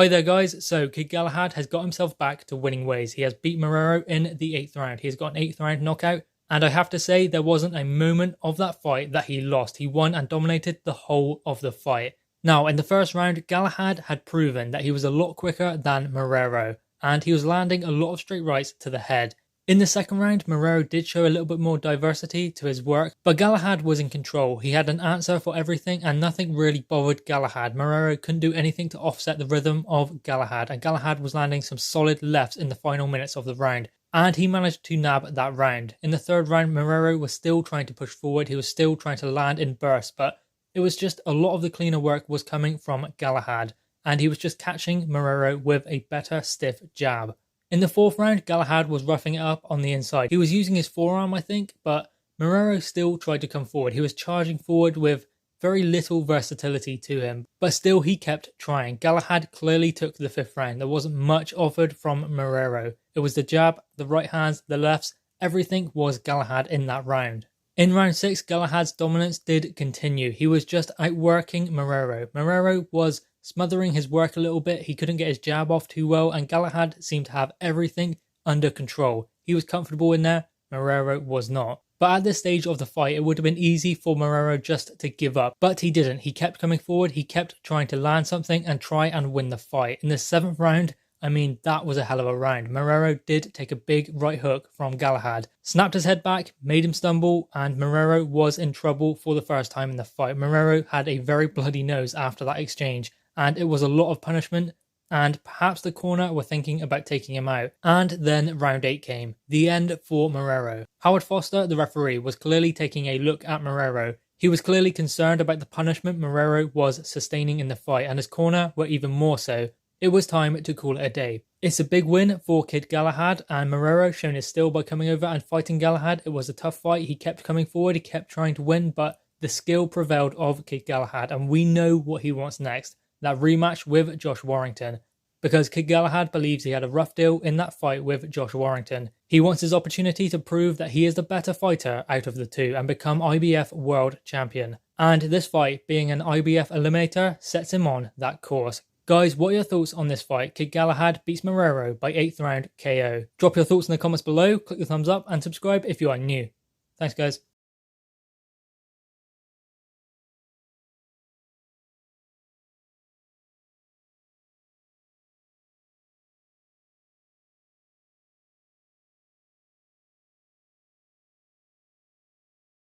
Hi there guys, so Kid Galahad has got himself back to winning ways. He has beat Marrero in the 8th round. He has got an 8th round knockout, and I have to say there wasn't a moment of that fight that he lost. He won and dominated the whole of the fight. Now in the first round, Galahad had proven that he was a lot quicker than Marrero, and he was landing a lot of straight rights to the head. In the second round, Marrero did show a little bit more diversity to his work, but Galahad was in control. He had an answer for everything and nothing really bothered Galahad. Marrero couldn't do anything to offset the rhythm of Galahad, and Galahad was landing some solid lefts in the final minutes of the round. And he managed to nab that round. In the third round, Marrero was still trying to push forward. He was still trying to land in bursts, but it was just a lot of the cleaner work was coming from Galahad, and he was just catching Marrero with a better stiff jab. In the fourth round, Galahad was roughing it up on the inside. He was using his forearm, I think, but Marrero still tried to come forward. He was charging forward with very little versatility to him, but still he kept trying. Galahad clearly took the fifth round. There wasn't much offered from Marrero. It was the jab, the right hands, the lefts, everything was Galahad in that round. In round 6, Galahad's dominance did continue. He was just outworking Marrero. Marrero was smothering his work a little bit. He couldn't get his jab off too well, and Galahad seemed to have everything under control. He was comfortable in there, Marrero was not. But at this stage of the fight, it would have been easy for Marrero just to give up, but he didn't. He kept coming forward, he kept trying to land something and try and win the fight. In the 7th round, that was a hell of a round. Marrero did take a big right hook from Galahad, snapped his head back, made him stumble, and Marrero was in trouble for the first time in the fight. Marrero had a very bloody nose after that exchange, and it was a lot of punishment, and perhaps the corner were thinking about taking him out. And then round 8 came, the end for Marrero. Howard Foster, the referee, was clearly taking a look at Marrero. He was clearly concerned about the punishment Marrero was sustaining in the fight, and his corner were even more so. It was time to call it a day. It's a big win for Kid Galahad, and Marrero shown his skill by coming over and fighting Galahad. It was a tough fight. He kept coming forward, he kept trying to win, but the skill prevailed of Kid Galahad, and we know what he wants next. That rematch with Josh Warrington, because Kid Galahad believes he had a rough deal in that fight with Josh Warrington. He wants his opportunity to prove that he is the better fighter out of the two and become IBF World Champion. And this fight, being an IBF Eliminator, sets him on that course. Guys, what are your thoughts on this fight? Kid Galahad beats Marrero by 8th round KO. Drop your thoughts in the comments below, click the thumbs up and subscribe if you are new. Thanks guys.